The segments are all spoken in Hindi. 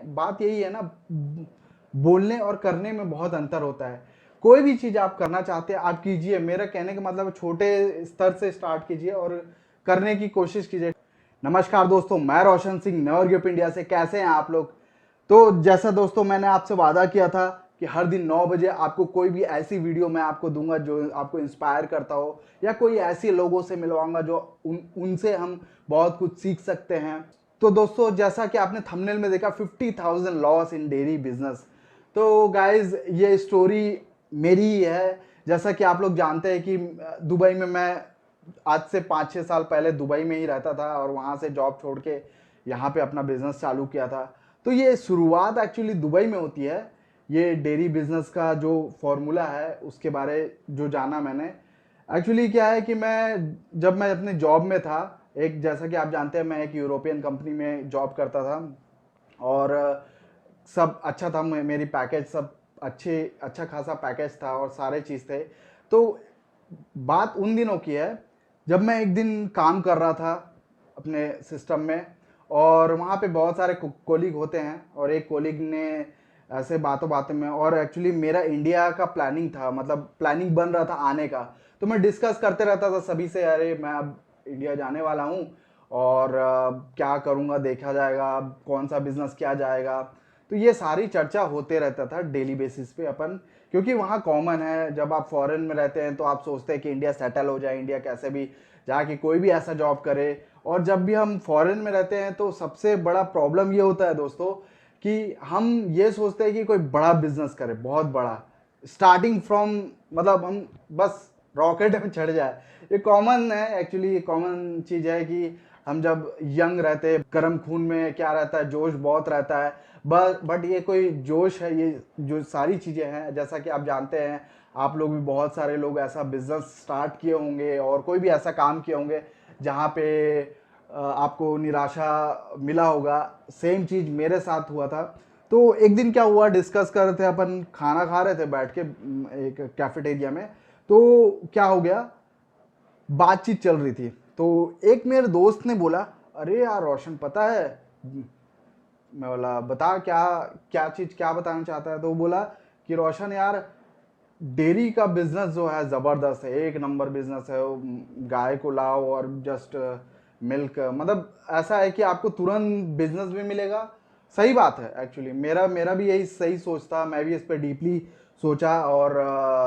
बात यही है ना, बोलने और करने में बहुत अंतर होता है। कोई भी चीज़ आप करना चाहते हैं आप कीजिए, मेरा कहने का मतलब छोटे स्तर से स्टार्ट कीजिए और करने की कोशिश कीजिए। नमस्कार दोस्तों, मैं Roshan Singh never give up India से। कैसे हैं आप लोग? तो जैसा दोस्तों मैंने आपसे वादा किया था कि हर दिन 9 बजे आपको कोई भी ऐसी वीडियो मैं आपको दूंगा जो आपको इंस्पायर करता हो, या कोई ऐसे लोगों से मिलवाऊंगा जो उनसे हम बहुत कुछ सीख सकते हैं। तो दोस्तों जैसा कि आपने थंबनेल में देखा 50,000 लॉस इन डेयरी बिजनेस। तो गाइज ये स्टोरी मेरी ही है। जैसा कि आप लोग जानते हैं कि दुबई में मैं आज से 5-6 साल पहले दुबई में ही रहता था और वहाँ से जॉब छोड़ के यहाँ पे अपना बिजनेस चालू किया था। तो ये शुरुआत एक्चुअली दुबई में होती है। ये डेयरी बिजनेस का जो फॉर्मूला है उसके बारे जो जाना मैंने, एक्चुअली क्या है कि जब मैं अपने जॉब में था, एक जैसा कि आप जानते हैं मैं एक यूरोपियन कंपनी में जॉब करता था और सब अच्छा था, मेरी पैकेज सब अच्छा खासा पैकेज था और सारे चीज़ थे। तो बात उन दिनों की है जब मैं एक दिन काम कर रहा था अपने सिस्टम में, और वहाँ पे बहुत सारे कोलीग होते हैं और एक कोलीग ने ऐसे बातों बातों में, और एक्चुअली मेरा इंडिया का प्लानिंग था, मतलब प्लानिंग बन रहा था आने का। तो मैं डिस्कस करते रहता था सभी से, अरे मैं अब इंडिया जाने वाला हूँ और क्या करूँगा देखा जाएगा, अब कौन सा बिजनेस किया जाएगा। तो ये सारी चर्चा होते रहता था डेली बेसिस पे अपन, क्योंकि वहाँ कॉमन है जब आप फॉरेन में रहते हैं तो आप सोचते हैं कि इंडिया सेटल हो जाए, इंडिया कैसे भी जाके कोई भी ऐसा जॉब करे। और जब भी हम फॉरेन में रहते हैं तो सबसे बड़ा प्रॉब्लम ये होता है दोस्तों कि हम ये सोचते हैं कि कोई बड़ा बिजनेस करे, बहुत बड़ा, स्टार्टिंग फ्रॉम, मतलब हम बस रॉकेट में चढ़ जाए। ये कॉमन है, एक्चुअली ये कॉमन चीज़ है कि हम जब यंग रहते हैं, गर्म खून में क्या रहता है, जोश बहुत रहता है। बट ये कोई जोश है, ये जो सारी चीज़ें हैं जैसा कि आप जानते हैं, आप लोग भी बहुत सारे लोग ऐसा बिजनेस स्टार्ट किए होंगे और कोई भी ऐसा काम किए होंगे जहाँ पे आपको निराशा मिला होगा। सेम चीज़ मेरे साथ हुआ था। तो एक दिन क्या हुआ, डिस्कस कर रहे थे अपन, खाना खा रहे थे बैठ के एक कैफेटेरिया में। तो क्या हो गया, बातचीत चल रही थी, तो एक मेरे दोस्त ने बोला, अरे यार रोशन पता है, मैं बोला बता क्या, क्या चीज़ क्या बताना चाहता है। तो वो बोला कि रोशन यार, डेयरी का बिजनेस जो है ज़बरदस्त है, एक नंबर बिजनेस है। वो गाय को लाओ और जस्ट मिल्क, मतलब ऐसा है कि आपको तुरंत बिजनेस भी मिलेगा। सही बात है, एक्चुअली मेरा मेरा भी यही सही सोच था, मैं भी इस पर डीपली सोचा और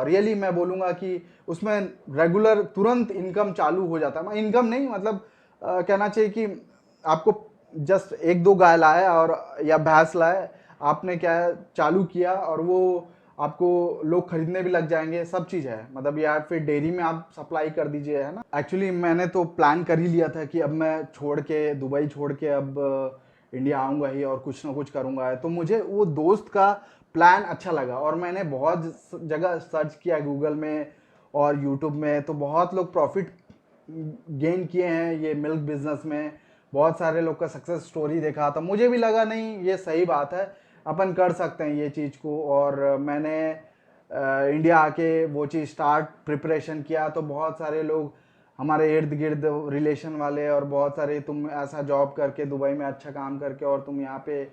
रियली मैं बोलूँगा कि उसमें रेगुलर तुरंत इनकम चालू हो जाता है। इनकम नहीं, मतलब कहना चाहिए कि आपको जस्ट एक दो गाय लाए और या भैंस लाए, आपने क्या है चालू किया और वो आपको लोग खरीदने भी लग जाएंगे, सब चीज़ है। मतलब यार फिर डेयरी में आप सप्लाई कर दीजिए, है ना। एक्चुअली मैंने तो प्लान कर ही लिया था कि अब मैं छोड़ के, दुबई छोड़ के अब इंडिया आऊँगा ही और कुछ ना कुछ करूँगा। तो मुझे वो दोस्त का प्लान अच्छा लगा और मैंने बहुत जगह सर्च किया गूगल में और यूट्यूब में, तो बहुत लोग प्रॉफिट गेन किए हैं ये मिल्क बिजनेस में। बहुत सारे लोग का सक्सेस स्टोरी देखा, तो मुझे भी लगा नहीं ये सही बात है, अपन कर सकते हैं ये चीज़ को। और मैंने इंडिया आके वो चीज़ स्टार्ट प्रिपरेशन किया, तो बहुत सारे लोग हमारे इर्द गिर्द रिलेशन वाले और बहुत सारे, तुम ऐसा जॉब करके दुबई में अच्छा काम करके और तुम यहाँ पे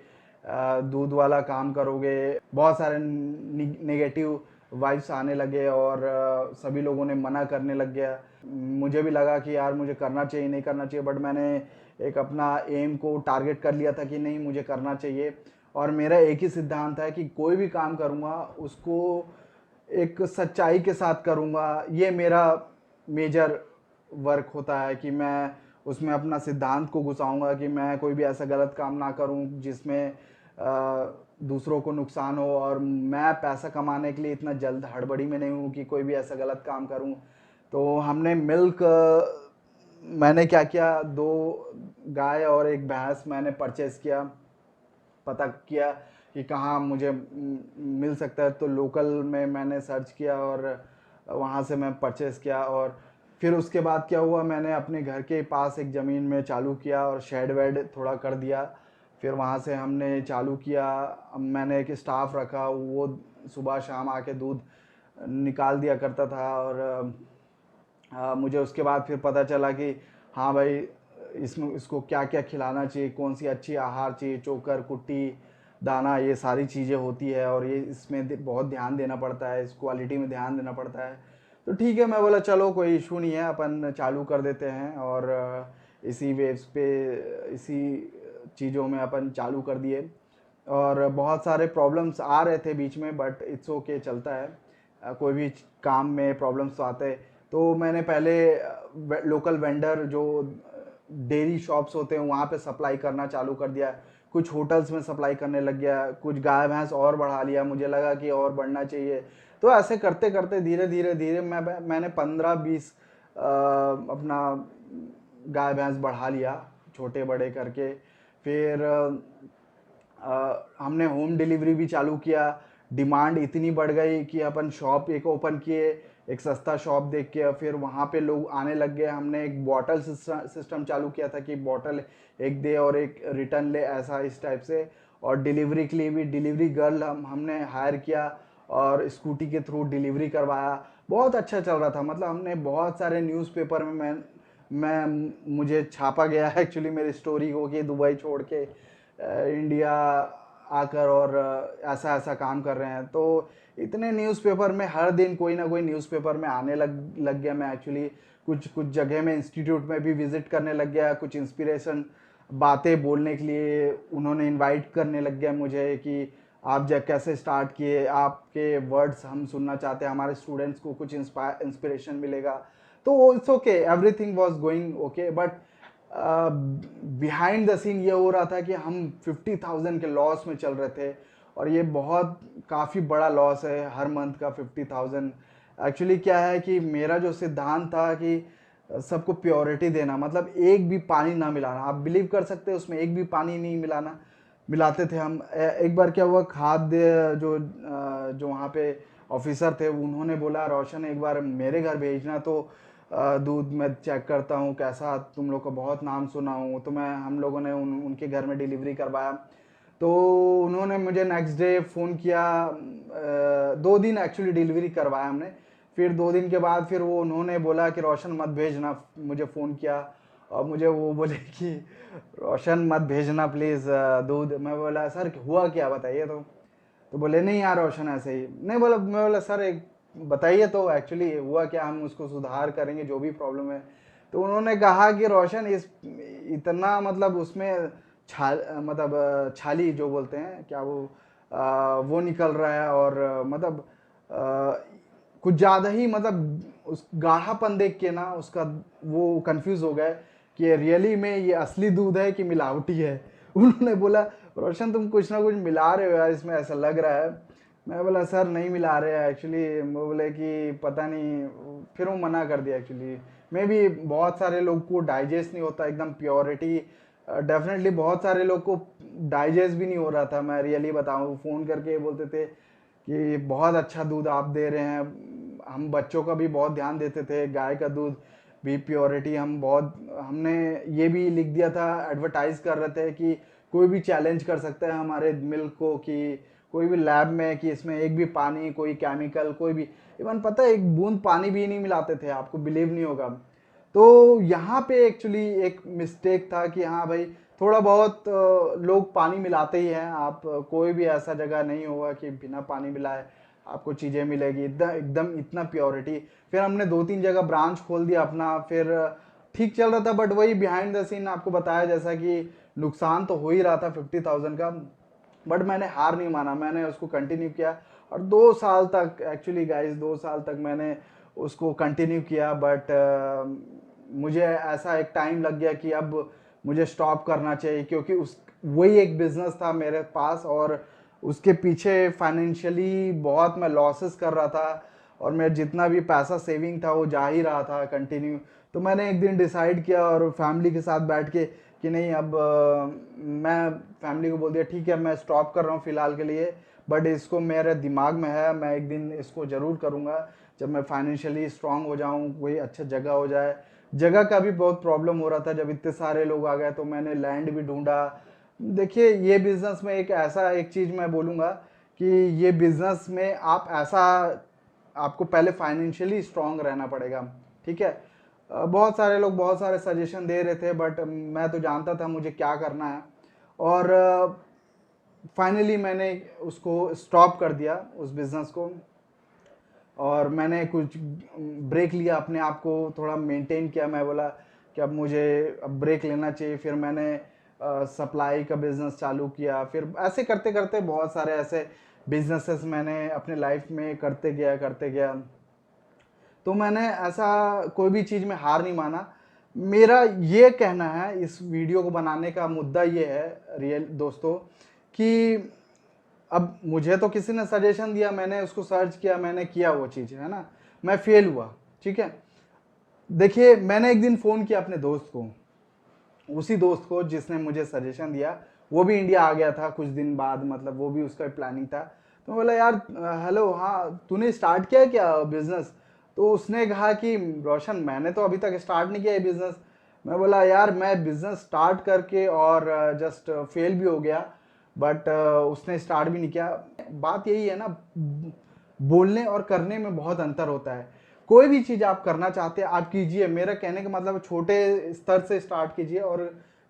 दूध वाला काम करोगे, बहुत सारे नेगेटिव वाइब्स आने लगे और सभी लोगों ने मना करने लग गया। मुझे भी लगा कि यार मुझे करना चाहिए नहीं करना चाहिए, बट मैंने एक अपना एम को टारगेट कर लिया था कि नहीं मुझे करना चाहिए। और मेरा एक ही सिद्धांत है कि कोई भी काम करूँगा उसको एक सच्चाई के साथ करूँगा। ये मेरा मेजर वर्क होता है कि मैं उसमें अपना सिद्धांत को घुसाऊंगा कि मैं कोई भी ऐसा गलत काम ना करूं जिसमें दूसरों को नुकसान हो, और मैं पैसा कमाने के लिए इतना जल्द हड़बड़ी में नहीं हूं कि कोई भी ऐसा गलत काम करूं। तो हमने मिल्क, मैंने क्या किया, दो गाय और एक भैंस मैंने परचेज़ किया, पता किया कि कहाँ मुझे मिल सकता है। तो लोकल में मैंने सर्च किया और वहाँ से मैं परचेज़ किया। और फिर उसके बाद क्या हुआ, मैंने अपने घर के पास एक ज़मीन में चालू किया और शेड वेड थोड़ा कर दिया। फिर वहाँ से हमने चालू किया, मैंने एक स्टाफ रखा, वो सुबह शाम आके दूध निकाल दिया करता था। और मुझे उसके बाद फिर पता चला कि हाँ भाई, इसमें इसको क्या क्या खिलाना चाहिए, कौन सी अच्छी आहार चाहिए, चोकर कुट्टी, दाना, ये सारी चीज़ें होती है और ये इसमें बहुत ध्यान देना पड़ता है, इस क्वालिटी में ध्यान देना पड़ता है। तो ठीक है, मैं बोला चलो कोई इशू नहीं है, अपन चालू कर देते हैं और इसी वेव्स पे, इसी चीज़ों में अपन चालू कर दिए। और बहुत सारे प्रॉब्लम्स आ रहे थे बीच में, बट इट्स ओके, चलता है। कोई भी काम में प्रॉब्लम्स तो आते हैं। तो मैंने पहले लोकल वेंडर जो डेयरी शॉप्स होते हैं वहाँ पे सप्लाई करना चालू कर दिया, कुछ होटल्स में सप्लाई करने लग गया, कुछ गाय भैंस और बढ़ा लिया, मुझे लगा कि और बढ़ना चाहिए। तो ऐसे करते करते धीरे धीरे धीरे मैंने 15-20 अपना गाय भैंस बढ़ा लिया, छोटे बड़े करके। फिर हमने होम डिलीवरी भी चालू किया। डिमांड इतनी बढ़ गई कि अपन शॉप एक ओपन किए, एक सस्ता शॉप देख के, फिर वहाँ पे लोग आने लग गए। हमने एक बॉटल सिस्टम चालू किया था कि बॉटल एक दे और एक रिटर्न ले, ऐसा इस टाइप से। और डिलीवरी के लिए भी डिलीवरी गर्ल हमने हायर किया और स्कूटी के थ्रू डिलीवरी करवाया। बहुत अच्छा चल रहा था, मतलब हमने बहुत सारे न्यूज़पेपर में मैं मुझे छापा गया एक्चुअली मेरी स्टोरी को कि दुबई छोड़ के इंडिया आकर और ऐसा ऐसा काम कर रहे हैं। तो इतने न्यूज़पेपर में हर दिन कोई ना कोई न्यूज़पेपर में आने लग गया मैं एक्चुअली। कुछ कुछ जगह में इंस्टीट्यूट में भी विजिट करने लग गया, कुछ इंस्पिरेशन बातें बोलने के लिए उन्होंने इनवाइट करने लग गया मुझे कि आप जब कैसे स्टार्ट किए, आपके वर्ड्स हम सुनना चाहते हैं, हमारे स्टूडेंट्स को कुछ इंस्पिरेशन मिलेगा। तो it's okay, everything was going okay. But behind the scene ये हो रहा था कि हम 50,000 के लॉस में चल रहे थे। और ये बहुत काफ़ी बड़ा लॉस है हर मंथ का 50,000। एक्चुअली क्या है कि मेरा जो सिद्धांत था कि सबको प्योरिटी देना, मतलब एक भी पानी ना मिलाना। आप बिलीव कर सकते हैं, उसमें एक भी पानी नहीं मिलाना, मिलाते थे हम। एक बार क्या हुआ, खाद्य जो वहाँ पे ऑफिसर थे उन्होंने बोला रोशन एक बार मेरे घर भेजना तो दूध मैं चेक करता हूँ कैसा, तुम लोग का बहुत नाम सुना हूँ। तो हम लोगों ने उनके घर में डिलीवरी करवाया। तो उन्होंने मुझे नेक्स्ट डे फ़ोन किया। 2 दिन एक्चुअली डिलीवरी करवाया हमने। फिर 2 दिन के बाद फिर वो उन्होंने बोला कि रोशन मत भेजना, मुझे फ़ोन किया और मुझे वो बोले कि रोशन मत भेजना प्लीज़ दूध। मैं बोला सर हुआ क्या बताइए। तो बोले नहीं यार रोशन ऐसे ही नहीं बोला। मैं बोला सर एक बताइए तो एक्चुअली हुआ क्या, हम उसको सुधार करेंगे जो भी प्रॉब्लम है। तो उन्होंने कहा कि रोशन इस इतना मतलब उसमें छाली जो बोलते हैं क्या वो निकल रहा है और मतलब कुछ ज़्यादा ही मतलब उस गाढ़ापन देख के ना उसका वो कंफ्यूज हो गए कि रियली में ये असली दूध है कि मिलावटी है। उन्होंने बोला रोशन तुम कुछ ना कुछ मिला रहे हो यार इसमें, ऐसा लग रहा है। मैं बोला सर नहीं मिला रहे हैं एक्चुअली। वो बोले कि पता नहीं, फिर वो मना कर दिया एक्चुअली। मे भी बहुत सारे लोग को डाइजेस्ट नहीं होता एकदम प्योरिटी। डेफिनेटली बहुत सारे लोग को डाइजेस्ट भी नहीं हो रहा था, मैं रियली बताऊँ। फ़ोन करके बोलते थे कि बहुत अच्छा दूध आप दे रहे हैं। हम बच्चों का भी बहुत ध्यान देते थे, गाय का दूध भी प्योरिटी हम बहुत, हमने ये भी लिख दिया था, एडवर्टाइज कर रहे थे कि कोई भी चैलेंज कर सकता है हमारे मिल्क को, कि कोई भी लैब में कि इसमें एक भी पानी, कोई केमिकल, कोई भी, इवन पता है एक बूंद पानी भी नहीं मिलाते थे, आपको बिलीव नहीं होगा। तो यहाँ पे एक्चुअली एक मिस्टेक था कि हाँ भाई थोड़ा बहुत लोग पानी मिलाते ही हैं। आप कोई भी ऐसा जगह नहीं होगा कि बिना पानी मिलाए आपको चीज़ें मिलेगी एकदम एकदम इतना प्योरिटी। फिर हमने 2-3 जगह ब्रांच खोल दिया अपना। फिर ठीक चल रहा था, बट वही बिहाइंड द सीन आपको बताया जैसा कि नुकसान तो हो ही रहा था 50,000 का। बट मैंने हार नहीं माना, मैंने उसको कंटिन्यू किया। और 2 साल तक एक्चुअली गाइस, 2 साल तक मैंने उसको कंटिन्यू किया। बट मुझे ऐसा एक टाइम लग गया कि अब मुझे स्टॉप करना चाहिए, क्योंकि उस वही एक बिजनेस था मेरे पास और उसके पीछे फाइनेंशियली बहुत मैं लॉसेस कर रहा था और मैं जितना भी पैसा सेविंग था वो जा ही रहा था कंटिन्यू। तो मैंने एक दिन डिसाइड किया और फैमिली के साथ बैठ के कि नहीं अब मैं फैमिली को बोल दिया ठीक है मैं स्टॉप कर रहा हूँ फ़िलहाल के लिए, बट इसको मेरे दिमाग में है, मैं एक दिन इसको ज़रूर करूँगा जब मैं फाइनेंशियली स्ट्रांग हो जाऊँ, कोई अच्छा जगह हो जाए। जगह का भी बहुत प्रॉब्लम हो रहा था, जब इतने सारे लोग आ गए तो मैंने लैंड भी ढूंढा। देखिए ये बिज़नेस में एक ऐसा एक चीज़ मैं बोलूँगा कि ये बिज़नेस में आप ऐसा, आपको पहले फाइनेंशियली स्ट्रांग रहना पड़ेगा, ठीक है। बहुत सारे लोग बहुत सारे सजेशन दे रहे थे, बट मैं तो जानता था मुझे क्या करना है। और फाइनली मैंने उसको स्टॉप कर दिया उस बिज़नेस को, और मैंने कुछ ब्रेक लिया, अपने आप को थोड़ा मेंटेन किया। मैं बोला कि अब मुझे अब ब्रेक लेना चाहिए। फिर मैंने सप्लाई का बिज़नेस चालू किया। फिर ऐसे करते करते बहुत सारे ऐसे बिजनेसेस मैंने अपने लाइफ में करते गया। तो मैंने ऐसा कोई भी चीज़ में हार नहीं माना। मेरा ये कहना है, इस वीडियो को बनाने का मुद्दा ये है रियल दोस्तों, कि अब मुझे तो किसी ने सजेशन दिया, मैंने उसको सर्च किया, मैंने किया वो चीज़, है ना, मैं फेल हुआ, ठीक है। देखिए, मैंने एक दिन फ़ोन किया अपने दोस्त को, उसी दोस्त को जिसने मुझे सजेशन दिया। वो भी इंडिया आ गया था कुछ दिन बाद, मतलब वो भी उसका प्लानिंग था। तो मैं बोला, यार हेलो, हाँ तूने स्टार्ट किया है क्या बिजनेस? तो उसने कहा कि रोशन, मैंने तो अभी तक स्टार्ट नहीं किया है बिजनेस। मैं बोला, यार मैं बिजनेस स्टार्ट करके और जस्ट फेल भी हो गया, बट उसने स्टार्ट भी नहीं किया। बात यही है ना, बोलने और करने में बहुत अंतर होता है। कोई भी चीज़ आप करना चाहते हैं आप कीजिए। मेरा कहने का मतलब छोटे स्तर से स्टार्ट कीजिए और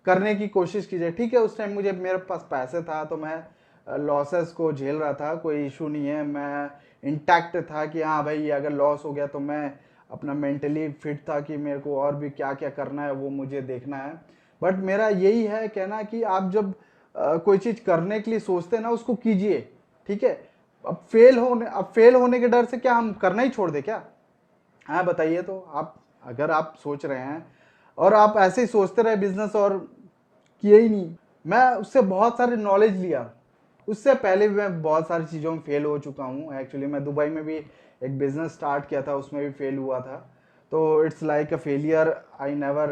करने की कोशिश कीजिए, ठीक है। उस टाइम मुझे मेरे पास पैसे था, तो मैं लॉसेस को झेल रहा था, कोई इशू नहीं है। मैं इंटैक्ट था कि हाँ भाई, अगर लॉस हो गया तो मैं अपना मेंटली फिट था कि मेरे को और भी क्या क्या करना है वो मुझे देखना है। बट मेरा यही है कहना कि आप जब कोई चीज़ करने के लिए सोचते हैं ना, उसको कीजिए, ठीक है। अब फेल होने के डर से क्या हम करना ही छोड़ दे क्या? हाँ बताइए। तो आप, अगर आप सोच रहे हैं और आप ऐसे ही सोचते रहे बिजनेस और किए ही नहीं, मैं उससे बहुत सारे नॉलेज लिया। उससे पहले भी मैं बहुत सारी चीज़ों में फेल हो चुका हूँ। एक्चुअली मैं दुबई में भी एक बिजनेस स्टार्ट किया था, उसमें भी फेल हुआ था। तो it's like a failure, I never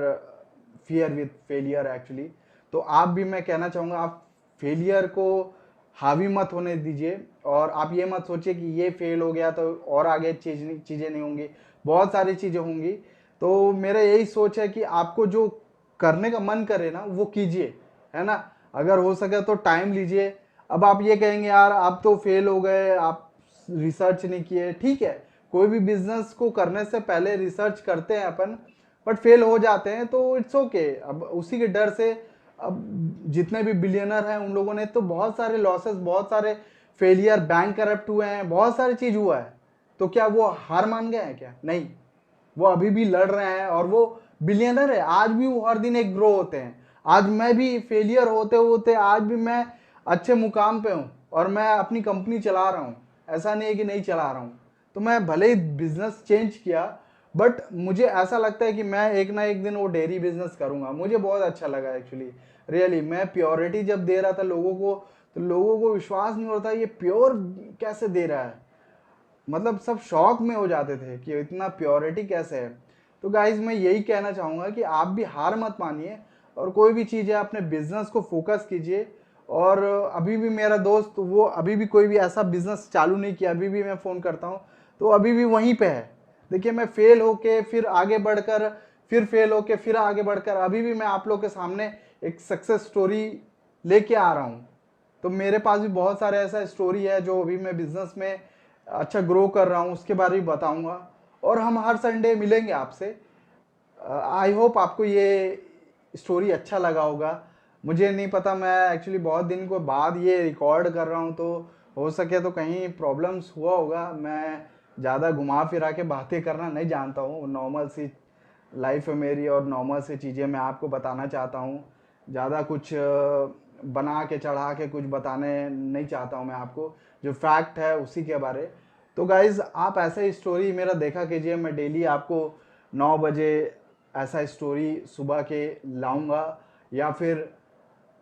fear with failure actually. तो आप भी, मैं कहना चाहूँगा, आप फेलियर को हावी मत होने दीजिए, और आप ये मत सोचिए कि ये फेल हो गया तो और आगे चीज़ें नहीं होंगी। बहुत सारी चीज़ें होंगी। तो मेरा यही सोच है कि आपको जो करने का मन करे ना, वो कीजिए, है ना। अगर हो सके तो टाइम लीजिए। अब आप ये कहेंगे, यार आप तो फेल हो गए, आप रिसर्च नहीं किए, ठीक है। कोई भी बिजनेस को करने से पहले रिसर्च करते हैं अपन, बट फेल हो जाते हैं तो इट्स ओके। अब उसी के डर से, अब जितने भी बिलियनर हैं उन लोगों ने तो बहुत सारे लॉसेस, बहुत सारे फेलियर, बैंक करप्ट हुए हैं, बहुत सारी चीज हुआ है। तो क्या वो हार मान गए हैं क्या? नहीं, वो अभी भी लड़ रहे हैं और वो बिलियनर है। आज भी वो हर दिन एक ग्रो होते हैं। आज मैं भी फेलियर होते होते आज भी मैं अच्छे मुकाम पे हूँ और मैं अपनी कंपनी चला रहा हूँ। ऐसा नहीं है कि नहीं चला रहा हूँ। तो मैं भले ही बिजनेस चेंज किया, बट मुझे ऐसा लगता है कि मैं एक ना एक दिन वो डेयरी बिजनेस करूंगा। मुझे बहुत अच्छा लगा एक्चुअली, रियली। मैं प्योरिटी जब दे रहा था लोगों को, तो लोगों को विश्वास नहीं होता ये प्योर कैसे दे रहा है। मतलब सब शौक में हो जाते थे कि इतना प्योरिटी कैसे है। तो गाइज, मैं यही कहना चाहूँगा कि आप भी हार मत मानिए, और कोई भी चीज़ है अपने बिजनेस को फोकस कीजिए। और अभी भी मेरा दोस्त, वो अभी भी कोई भी ऐसा बिजनेस चालू नहीं किया। अभी भी मैं फ़ोन करता हूँ तो अभी भी वहीं पे है। देखिए, मैं फेल होके फिर आगे बढ़कर, फिर फेल होके फिर आगे बढ़कर, अभी भी मैं आप लोग के सामने एक सक्सेस स्टोरी लेके आ रहा हूँ। तो मेरे पास भी बहुत सारे ऐसा स्टोरी है जो अभी मैं बिजनेस में अच्छा ग्रो कर रहा हूँ, उसके बारे में बताऊंगा। और हम हर संडे मिलेंगे आपसे। आई होप आपको ये स्टोरी अच्छा लगा होगा। मुझे नहीं पता, मैं एक्चुअली बहुत दिन को बाद ये रिकॉर्ड कर रहा हूँ, तो हो सके तो कहीं प्रॉब्लम्स हुआ होगा। मैं ज़्यादा घुमा फिरा के बातें करना नहीं जानता हूँ। नॉर्मल सी लाइफ है मेरी और नॉर्मल सी चीज़ें मैं आपको बताना चाहता हूँ। ज़्यादा कुछ बना के चढ़ा के कुछ बताने नहीं चाहता हूँ मैं आपको। जो फैक्ट है उसी के बारे। तो गाइज़, आप ऐसा ही स्टोरी मेरा देखा कीजिए। मैं डेली आपको 9 बजे ऐसा स्टोरी सुबह के लाऊंगा, या फिर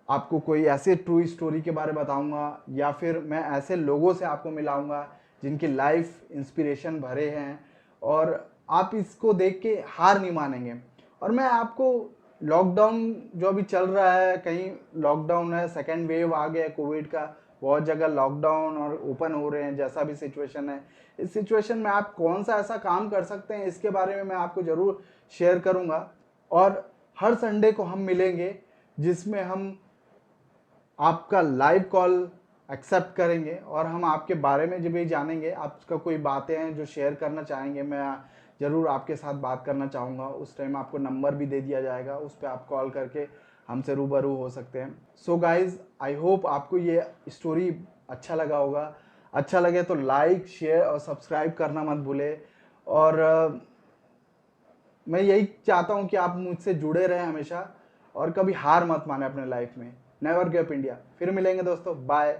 आपको कोई ऐसे ट्रू स्टोरी के बारे में बताऊंगा, या फिर मैं ऐसे लोगों से आपको मिलाऊंगा जिनकी लाइफ इंस्पिरेशन भरे हैं, और आप इसको देख के हार नहीं मानेंगे। और मैं आपको लॉकडाउन जो अभी चल रहा है, कहीं लॉकडाउन है, सेकेंड वेव आ गया कोविड का, बहुत जगह लॉकडाउन और ओपन हो रहे हैं, जैसा भी सिचुएशन है, इस सिचुएशन में आप कौन सा ऐसा काम कर सकते हैं, इसके बारे में मैं आपको ज़रूर शेयर करूंगा। और हर संडे को हम मिलेंगे, जिसमें हम आपका लाइव कॉल एक्सेप्ट करेंगे और हम आपके बारे में जब भी जानेंगे। आपका कोई बातें हैं जो शेयर करना चाहेंगे, मैं ज़रूर आपके साथ बात करना चाहूँगा। उस टाइम आपको नंबर भी दे दिया जाएगा, उस पर आप कॉल करके हमसे रूबरू हो सकते हैं। सो गाइज, आई होप आपको ये स्टोरी अच्छा लगा होगा। अच्छा लगे तो लाइक, शेयर और सब्सक्राइब करना मत भूले। और मैं यही चाहता हूँ कि आप मुझसे जुड़े रहें हमेशा, और कभी हार मत माने अपने लाइफ में। Never give up India. फिर मिलेंगे दोस्तों, बाय।